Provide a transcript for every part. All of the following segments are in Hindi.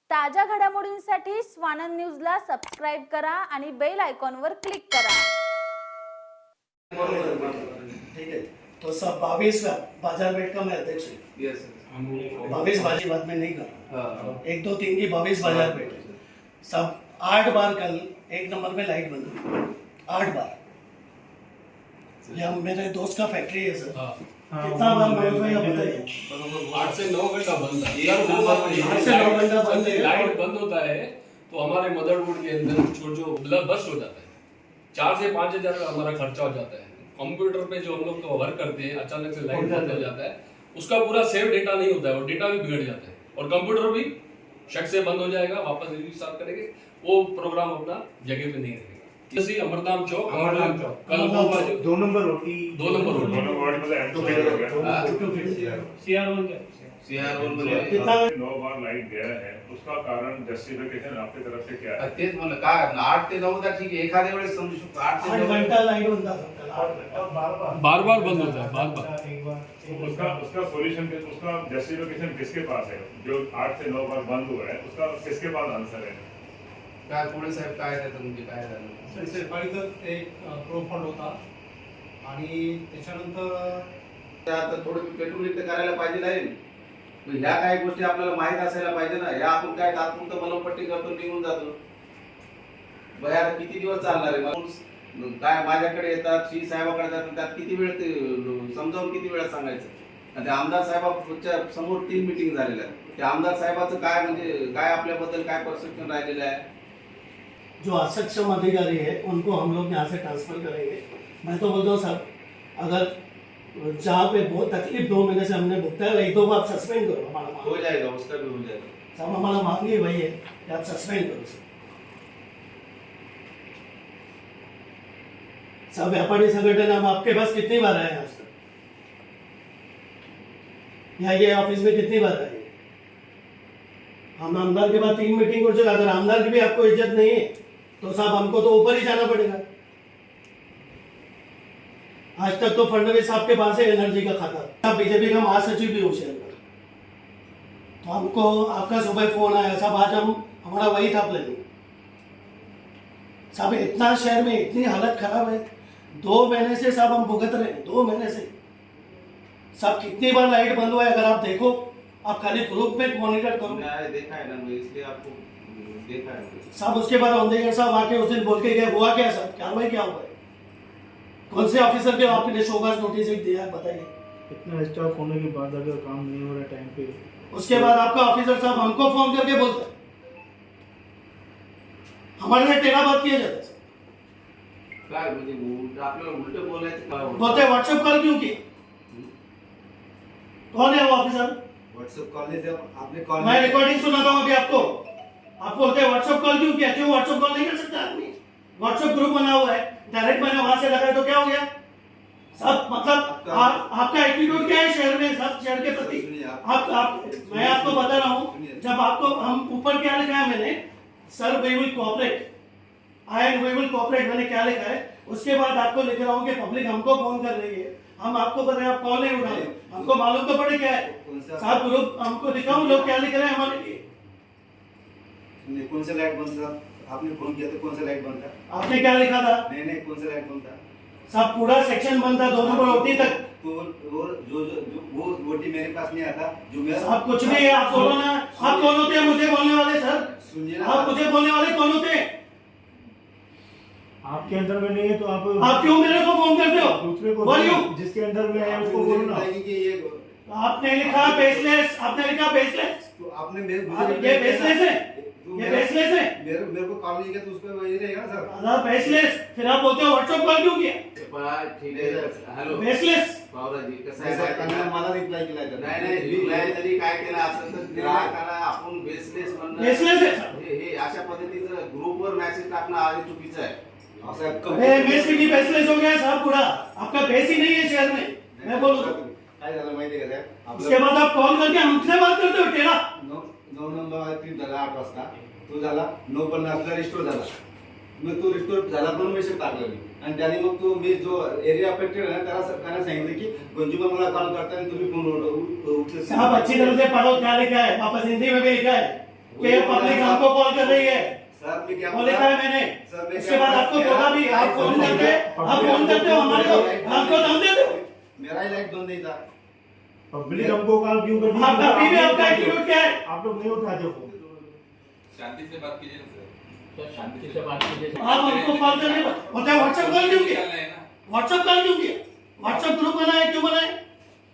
ताज्या घडामोडींसाठी स्वानंद न्यूजला सबस्क्राइब करा आणि बेल आयकॉनवर क्लिक करा। ठीक है, तो सब 22 बाजार पेठ का मैं अध्यक्ष हूँ। 22 बाजी बात में नहीं कर रहा, 1 2 3 की 22 बाजार पेठ है। सब 8 बार कल 1 नंबर में लाइट बंद हुई, 8 बार। ये मेरे दोस्त का फैक्ट्री है सर। कितना बार बंद हुआ ये बताइए। 8 से 9 घंटा बंद है। 8 से 9 घंटा बंद है। लाइट बंद होता है तो हमारे मदरबोर्ड के अंदर जो बल्ब बस्ट हो जाता है, 4 से 5 हजार का हमारा खर्चा हो जाता है। कंप्यूटर पे जो हम लोग तो वर्क करते हैं, अचानक से लाइट बंद हो जाता है, उसका पूरा सेव डेटा नहीं होता है और डेटा भी बिगड़ जाता है और कंप्यूटर भी शट से बंद हो जाएगा, वापस रीस्टार्ट करेंगे, वो प्रोग्राम अपना जगह पे नहीं रहेगा। जैसे अमरधाम चौक कल 2 नंबर रोटी 2 नंबर रोटी सीआर1 कितना 9 बार लाइट गया है, उसका कारण जस्टिफिकेशन आपकी तरफ से क्या है? तेच म्हणलं काय 8 ते 9 तर ठीक आहे, एखाद्या वेळेस समजू शकतो 8 ते 8 9 घंटा लाइट बंद था सर, 8 घंटा बार बार बंद होता है, बार बार। उसका सॉल्यूशन उसका जस्टिफिकेशन किसके पास है? जो 8 से 9 बार बंद हुआ है, उसका किसके पास आंसर है? काय पुढे साहेब काय त्याचं म्हणजे काय झालं? सकाळीच एक प्रो फंड होता आणि त्याच्यानंतर आता थोडं पेट्रोल इथे करायला पाहिजे नाही. मग ह्या काही गोष्टी आपल्याला माहित असायला पाहिजे ना. या आपण काय तात्पुरतं मलमपट्टी करतो निघून जातो. बघा किती दिवस चालणार आहे? मग काय माझ्याकडे येतात, श्री साहेबाकडे जातात, त्यात किती वेळ ते समजावून किती वेळा सांगायचं. आणि ते आमदार साहेबांच्या समोर 3 मीटिंग झालेल्या आहेत. ते आमदार साहेबाचं काय म्हणजे काय आपल्याबद्दल काय परसेप्शन राहिलेलं आहे? जो असक्षम अधिकारी है उनको हम लोग यहाँ से ट्रांसफर करेंगे। मैं तो बोलता हूँ सर, अगर जहाँ पे बहुत तकलीफ 2 महीने से हमने भुगता है, 1 2 बार सस्पेंड करो हमारा। हो जाएगा, उसका भी हो जाएगा। सब हमारा मांगी वही है कि आप सस्पेंड करो सर। सब व्यापारी संगठन हम आपके पास कितनी बार आए आज तक? यहाँ ये ऑफिस में कितनी बार आए? हम आमदार के बाद 3 मीटिंग हो चुका। अगर आमदार की भी आपको इज्जत नहीं है तो साहब हमको तो ऊपर ही जाना पड़ेगा। आज तक तो फडणवीस साहब के पास है एनर्जी का खाता, बीजेपी का महासचिव भी हो शहर का, तो हमको आपका सुबह फोन आया साहब, आज हम हमारा वही था प्लानिंग साहब। इतना शहर में इतनी हालत खराब है, 2 महीने से साहब हम भुगत रहे हैं, 2 महीने से साहब। कितनी बार लाइट बंद हुआ है अगर आप देखो, आप खाली ग्रुप में मॉनिटर करो। मैंने देखा है ना, इसलिए आपको देखा है साहब। उसके बाद औंधेकर साहब आके उस दिन बोल के गए, हुआ क्या साहब, कार्रवाई क्या हुआ है? कौन से ऑफिसर के आपने शोकाज नोटिस एक दिया है बताइए? इतना स्टाफ होने के बाद अगर काम नहीं हो रहा टाइम पे, उसके बाद आपका ऑफिसर साहब हमको फोन करके बोलता है, हमारे लिए टेढ़ा बात किया जाता है। काय म्हणजे आपल्याला उलट बोलायचं काय होतं? बोलते व्हाट्सएप कॉल क्यों किया? कौन है वो ऑफिसर? व्हाट्सएप कॉल ने जब आपने कॉल मैं रिकॉर्डिंग सुनाता हूँ अभी आपको। आप बोलते हैं व्हाट्सएप कॉल क्यों किया? क्यों व्हाट्सएप कॉल नहीं कर सकता आदमी? व्हाट्सएप ग्रुप बना हुआ है, डायरेक्ट मैंने वहां से लगाया तो क्या हो गया सब? मतलब आपका एटीट्यूड क्या है शहर में, सब शहर के प्रति? आप मैं आपको बता रहा हूँ, जब आपको हम ऊपर क्या लिखा है मैंने, sir we will cooperate, I and we will cooperate, मैंने क्या लिखा है। उसके बाद आपको लिख रहा हूँ कि पब्लिक हमको फोन कर रही है, हम आपको कर रहे हैं, आप कॉल नहीं उठा रहे, हमको मालूम तो पड़े क्या है साहब। लोग हमको दिखाओ लोग क्या लिख रहे हैं हमारे लिए। कौन सा लाइट बंद था? आपने फोन किया तो कौन सा लाइट बंद था? आपने क्या लिखा था? नहीं कौन सा लाइट बंद था साहब? पूरा सेक्शन बंद था, 2 नंबर ओटी तक। तो वो ओटी मेरे पास नहीं आता जो मेरा साहब कुछ नहीं है, आप बोलो ना। आप कौन होते हैं मुझे बोलने वाले सर? सुनिए ना, आप मुझे बोलने वाले कौन होते हैं? आपके अंदर में नहीं है तो आप क्यों मेरे को फोन करते हो? दूसरे को बोलियो। जिसके अंदर में है उसको बोलो ना। कि ये आपने लिखा बेसलेस, आपने लिखा बेसलेस, तो आपने मेरे ये बेसलेस है, ये बेसलेस है। मेरे को कॉल नहीं किया तो उस पर वही रहेगा ना सर। अरे बेसलेस, फिर आप बोलते हो व्हाट्सएप कॉल क्यों किया? ठीक है, हॅलो बेसलेस। पावराजी कसं आहे, मला रिप्लाय केला नाही रिप्लाय जरी काय केला असेल तर ग्राहकाला आपण बेसलेस म्हणणं बेसलेस है हे अशा पद्धतीचं ग्रुपवर मेसेज टाकणं आधी चुकीचं आहे। अरे बेसिकली बेसलेस हो गया साहब पूरा, आपका बेस ही नहीं है शहर में। मैं बोलूं काय झालं माहिती आहे का? उसके बाद आप कॉल करके हमसे बात करते हो टेढ़ा। 9 नंबर ट्रिप झाला 8 वाजता, तो झाला 9:50 ला रिस्टोर झाला। मग तो रिस्टोर झाला पण मेसेज टाकला मी, आणि त्याने मग तो मी जो एरिया अफेक्टेड आहे त्याला सांगितलं की गंजूबा मला कॉल करता आणि तुम्ही फोन उचलत साहब अच्छी तरह से पढ़ो क्या लिखा है, वापस हिंदी में भी लिखा है। कि ये पब्लिक हमको कॉल कर रही है, सर मैं क्या वो लिखा है मैंने। सर, मैं उसके क्या बाद बोला? आपको बोला भी, आप फोन करते हो हमारे को, हमको दम देते हो। मेरा ही लाइट बंद नहीं था। पब्लिक हमको कॉल क्यों करती आप अभी भी आपका एटीट्यूड क्या है? आप लोग नहीं उठाते हो फोन। शांति से बात कीजिए ना सर। शांति से बात कीजिए। आप हमको कॉल करने होता है, व्हाट्सएप कॉल क्यों किया? व्हाट्सएप कॉल क्यों किया? व्हाट्सएप ग्रुप बनाए क्यों बनाए?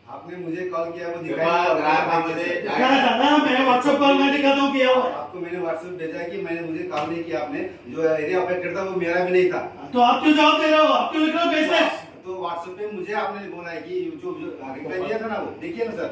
आपने मुझे कॉल किया, वो कृपा दिखाई ग्राहक मुझे क्या दादा, मैं व्हाट्सएप कॉल मैं दिखाता हूँ किया हुआ है। आपको मैंने व्हाट्सएप भेजा कि मैंने मुझे कॉल नहीं किया। आपने जो एरिया ऑपरेटर था वो मेरा भी नहीं था। तो आप क्यों जवाब दे रहे हो? आप क्यों लिख रहे हो बिजनेस? तो व्हाट्सएप पे मुझे आपने बोला है कि जो रिप्लाई दिया था ना, वो देखिए ना सर।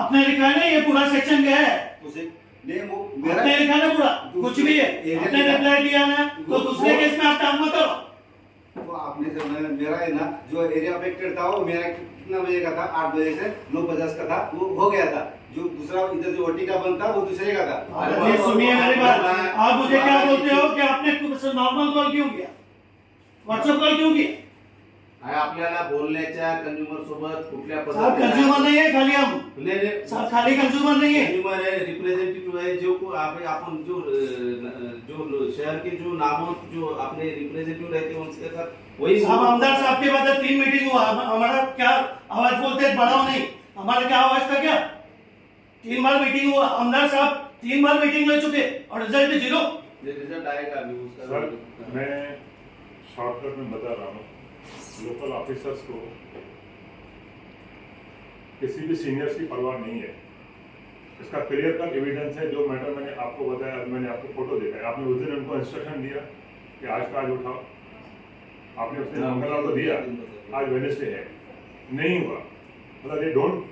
आपने लिखा है ना, ये पूरा सेक्शन क्या है? उसे नहीं, वो मेरा आपने लिखा ना पूरा, कुछ भी है। एरिया आपने रिप्लाई दिया ना, तो दूसरे केस में आप काम मत करो। वो आपने जो मेरा है ना, जो एरिया ऑपरेटर था वो मेरा कितना बजे का था? 8 बजे से 9:50 का था, वो हो गया था। जो दूसरा इधर जो ओटी का बंद था वो दूसरे का था। अरे सुनिए मेरी बात, आप मुझे क्या बोलते हो कि आपने नॉर्मल कॉल क्यों किया, व्हाट्सएप कॉल क्यों किया? आपल्याला बोलण्याच्या कंझ्युमर सोबत कुठल्या साहब कंज्यूमर नहीं है, खाली हम नाही, साहब खाली कंज्यूमर नहीं है। कंज्यूमर है, रिप्रेजेंटेटिव है, जो अपन जो शहर के जो नामों जो अपने रिप्रेजेंटेटिव रहते हैं उनके साथ वही साहब आमदार साहब के बाद 3 मीटिंग हुआ, हमारा क्या आवाज बोलते हैं, बढ़ाओ नहीं, हमारा क्या आवाज था क्या? 3 बार मीटिंग हुआ, आमदार साहब 3 बार मीटिंग ले चुके और रिजल्ट 0। रिजल्ट आएगा अभी उसका। सर मैं शॉर्टकट में बता रहा हूँ, लोकल ऑफिसर्स को किसी भी सीनियर्स की परवाह नहीं है। इसका क्लियर कट एविडेंस है। जो मैटर मैंने आपको बताया, मैंने आपको फोटो देखा है। आपने उस दिन उनको इंस्ट्रक्शन दिया कि आज का आज उठाओ, आपने उस दिन मंगलवार को दिया, आज वेडनेसडे है, नहीं हुआ। मतलब they don't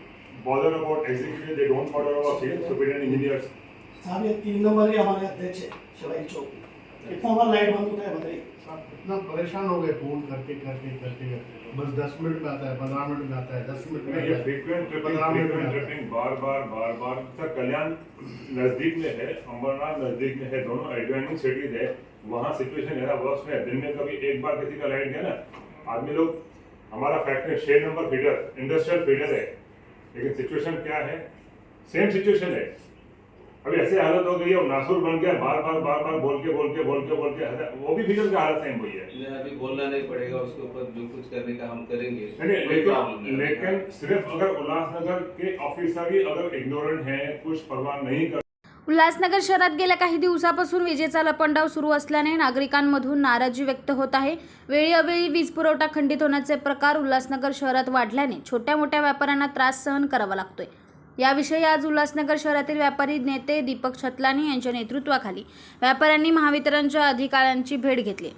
bother about executive, they don't bother about superintendent engineers. साहब ये 3 नंबर के हमारे अध्यक्ष है शिवाजी चौक, कितना बार लाइट बंद होता है बताइए? इतना परेशान हो गए फोन करके करके करके करके। बस 10 मिनट में आता है, 15 मिनट में आता है, 10 मिनट में ये आता है। फ्रीक्वेंट 15 मिनट में आता है। ट्रिपिंग बार बार सर कल्याण नजदीक में है, अंबरनाथ नजदीक में है, दोनों एडजॉइनिंग सिटीज है। वहाँ सिचुएशन है ना वर्स्ट में। दिन में कभी एक बार किसी का लाइट गया ना, आदमी लोग, हमारा factory 6 number feeder industrial feeder है, लेकिन सिचुएशन क्या है? सेम सिचुएशन है। अभी ऐसे हालत हो गई है, नासुर बन गया, बार बार बोल के वो भी फीडर का हालत सेम हुई है। अभी बोलना नहीं पड़ेगा उसके ऊपर, जो कुछ करने का हम करेंगे। लेकिन सिर्फ अगर उल्लासनगर के ऑफिसर ही अगर इग्नोरेंट हैं, कुछ परवाह नहीं कर। उल्हासनगर शहरात गेल्या काही दिवसापासून विजेचा लपंडाव सुरू असल्याने नागरिकांमधून नाराजी व्यक्त होत आहे। वेळी अवेळी वीज पुरवठा खंडित होण्याचे प्रकार उल्हासनगर शहरात वाढल्याने छोट्या मोठ्या व्यापाऱ्यांना त्रास सहन करावा लागतोय। याविषयी आज उल्हासनगर शहरातील व्यापारी नेते दीपक छतलानी यांच्या नेतृत्वाखाली व्यापाऱ्यांनी महावितरणच्या अधिकाऱ्यांची भेट घेतली।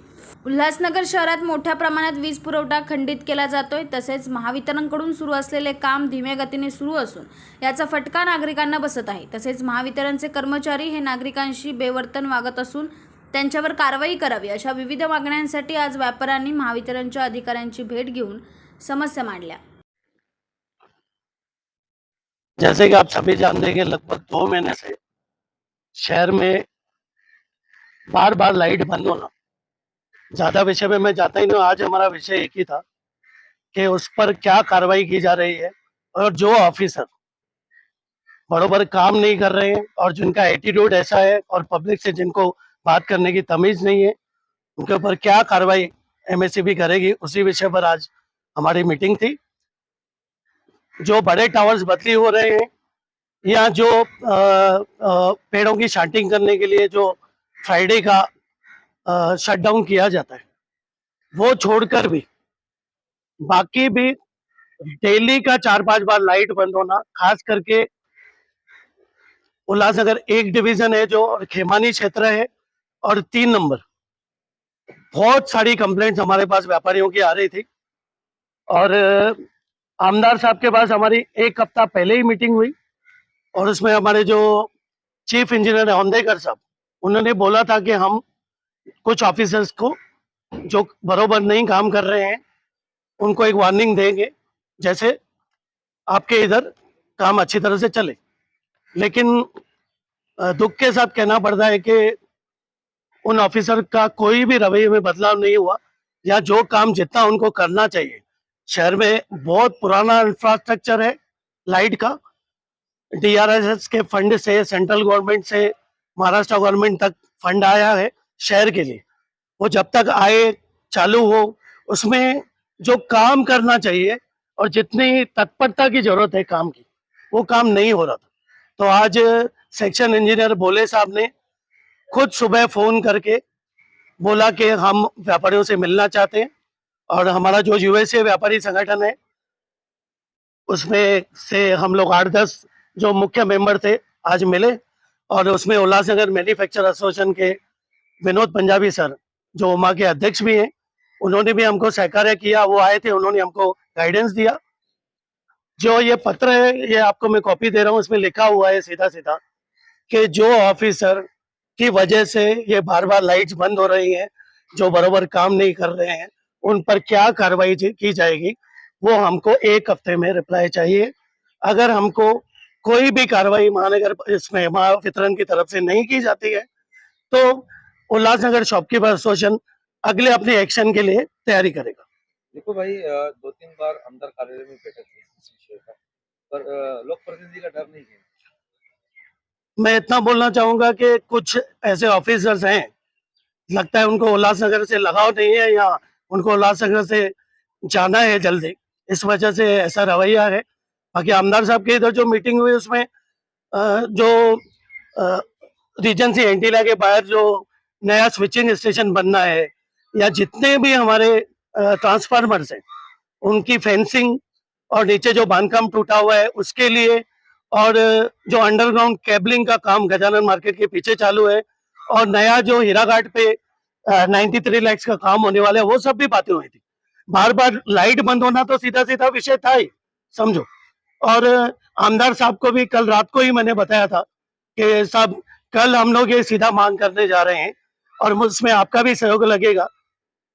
उल्हासनगर शहरात मोठ्या प्रमाणात वीज पुरवठा खंडित केला जातोय, तसेच महावितरणकडून सुरू असलेले काम धीम्या गतीने सुरू असून याचा फटका नागरिकांना बसत आहे। तसेच महावितरणचे कर्मचारी हे नागरिकांशी बेवर्तन वागत असून त्यांच्यावर कारवाई करावी अशा विविध मागण्यांसाठी आज व्यापाऱ्यांनी महावितरणच्या अधिकाऱ्यांची भेट घेऊन समस्या मांडल्या। जैसे कि आप सभी जानते हैं कि लगभग 2 महीने से शहर में बार बार लाइट बंद होना, ज्यादा विषय में मैं जाता ही नहीं। आज हमारा विषय एक ही था कि उस पर क्या कार्रवाई की जा रही है, और जो ऑफिसर बरोबर काम नहीं कर रहे हैं और जिनका एटीट्यूड ऐसा है और पब्लिक से जिनको बात करने की तमीज नहीं है, उनके ऊपर क्या कार्रवाई एमएससीबी करेगी, उसी विषय पर आज हमारी मीटिंग थी। जो बड़े टावर्स बदली हो रहे हैं या जो पेड़ों की शांटिंग करने के लिए जो फ्राइडे का शटडाउन किया जाता है, वो छोड़कर भी बाकी भी डेली का 4-5 बार लाइट बंद होना, खास करके उल्लासनगर 1 डिवीजन है जो खेमानी क्षेत्र है और 3 नंबर, बहुत सारी कंप्लेंट्स हमारे पास व्यापारियों की आ रही थी। और आमदार साहब के पास हमारी 1 हफ्ता पहले ही मीटिंग हुई और उसमें हमारे जो चीफ इंजीनियर औंधेकर साहब, उन्होंने बोला था कि हम कुछ ऑफिसर्स को जो बरोबर नहीं काम कर रहे हैं उनको एक वार्निंग देंगे, जैसे आपके इधर काम अच्छी तरह से चले। लेकिन दुख के साथ कहना पड़ता है कि उन ऑफिसर का कोई भी रवैये में बदलाव नहीं हुआ, या जो काम जितना उनको करना चाहिए। शहर में बहुत पुराना इंफ्रास्ट्रक्चर है लाइट का, डीआरएस के फंड से, सेंट्रल गवर्नमेंट से महाराष्ट्र गवर्नमेंट तक फंड आया है शहर के लिए, वो जब तक आए चालू हो, उसमें जो काम करना चाहिए और जितनी तत्परता की जरूरत है काम की, वो काम नहीं हो रहा था। तो आज सेक्शन इंजीनियर भोले साहब ने खुद सुबह फोन करके बोला कि हम व्यापारियों से मिलना चाहते हैं, और हमारा जो यूएसए व्यापारी संगठन है उसमें से हम लोग 8-10 जो मुख्य मेंबर थे आज मिले, और उसमें उल्लासनगर मैन्युफैक्चर एसोसिएशन के विनोद पंजाबी सर जो उमा के अध्यक्ष भी हैं, उन्होंने भी हमको सहकार्य किया। वो आए थे, उन्होंने हमको गाइडेंस दिया। जो ये पत्र है, ये आपको मैं कॉपी दे रहा हूँ, इसमें लिखा हुआ है सीधा सीधा कि जो ऑफिसर की वजह से ये बार बार लाइट्स बंद हो रही हैं, जो बराबर काम नहीं कर रहे हैं, उन पर क्या कार्रवाई की जाएगी, वो हमको 1 हफ्ते में रिप्लाई चाहिए। अगर हमको कोई भी कार्रवाई महानगर इसमें महावितरण की तरफ से नहीं की जाती है तो उल्लासनगर शॉपकीपर एसोसिएशन अगले अपने एक्शन के लिए तैयारी करेगा। देखो भाई 2-3 बार आमदार कार्यालय में बैठक हुई इस विषय का, पर लोक प्रतिनिधि का डर नहीं है। मैं इतना बोलना चाहूंगा कि कुछ ऐसे ऑफिसर्स हैं, लगता है उनको उल्लासनगर से लगाव नहीं है या उनको उल्लासनगर से जाना है जल्दी, इस वजह से ऐसा रवैया है। बाकी आमदार साहब की इधर जो मीटिंग हुई उसमें जो रीजेंसी एंटीना के बाहर जो नया स्विचिंग स्टेशन बनना है, या जितने भी हमारे ट्रांसफार्मर्स हैं उनकी फेंसिंग, और नीचे जो बांधकाम टूटा हुआ है उसके लिए, और जो अंडरग्राउंड केबलिंग का काम गजानन मार्केट के पीछे चालू है, और नया जो हीराघाट पे 93 लाख का काम होने वाला है, वो सब भी बातें हुई थी। बार बार लाइट बंद होना तो सीधा सीधा विषय था ही, समझो। और आमदार साहब को भी कल रात को ही मैंने बताया था कि साहब कल हम लोग ये सीधा मांग करने जा रहे हैं, और उसमें आपका भी सहयोग लगेगा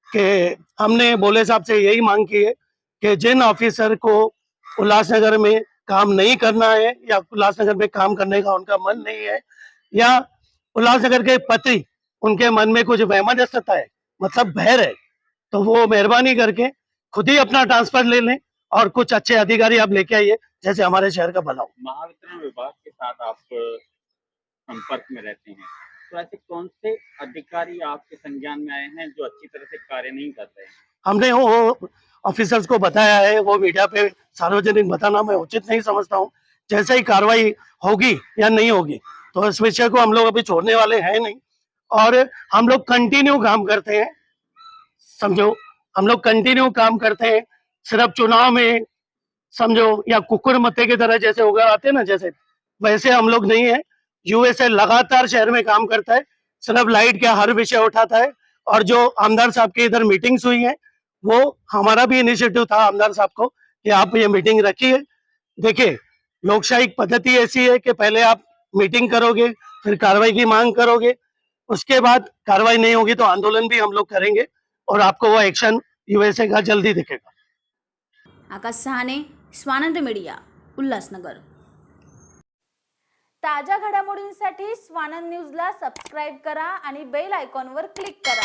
कि हमने भोले साहब से यही मांग की है कि जिन ऑफिसर को उल्लासनगर में काम नहीं करना है, या उल्लासनगर में काम करने का उनका मन नहीं है, या उल्लासनगर के पति उनके मन में कुछ वैमनस्यता है, मतलब भय है, तो वो मेहरबानी करके खुद ही अपना ट्रांसफर ले लें और कुछ अच्छे अधिकारी आप लेके आइए, जैसे हमारे शहर का भला हो। महावितरण विभाग के साथ आप संपर्क में रहते हैं, तो ऐसे कौन से अधिकारी आपके संज्ञान में आए हैं जो अच्छी तरह से कार्य नहीं कर रहे हैं? हमने वो ऑफिसर्स को बताया है, वो मीडिया पे सार्वजनिक बताना मैं उचित नहीं समझता हूँ। जैसे ही कार्रवाई होगी या नहीं होगी तो इस विषय को हम लोग अभी छोड़ने वाले हैं नहीं, और हम लोग कंटिन्यू काम करते हैं, समझो, हम लोग कंटिन्यू काम करते हैं। सिर्फ चुनाव में समझो या कुकुर मत्ते की तरह जैसे उगा आते हैं ना, जैसे वैसे हम लोग नहीं है। यूएसए लगातार शहर में काम करता है, सिर्फ लाइट का हर विषय उठाता है। और जो आमदार साहब की इधर मीटिंग्स हुई हैं, वो हमारा भी इनिशिएटिव था आमदार साहब को कि आप ये मीटिंग रखिए। देखिए, लोकशाही पद्धति ऐसी है कि पहले आप मीटिंग करोगे, फिर कार्रवाई की मांग करोगे, उसके बाद कार्रवाई नहीं होगी तो आंदोलन भी हम लोग करेंगे, और आपको वो एक्शन यूएसए का जल्दी दिखेगा। आकाश सहाने, स्वानंद मीडिया, उल्हासनगर। ताज्या घडामोडींसाठी स्वानंद न्यूजला सबस्क्राईब करा आणि बेल आयकॉनवर क्लिक करा।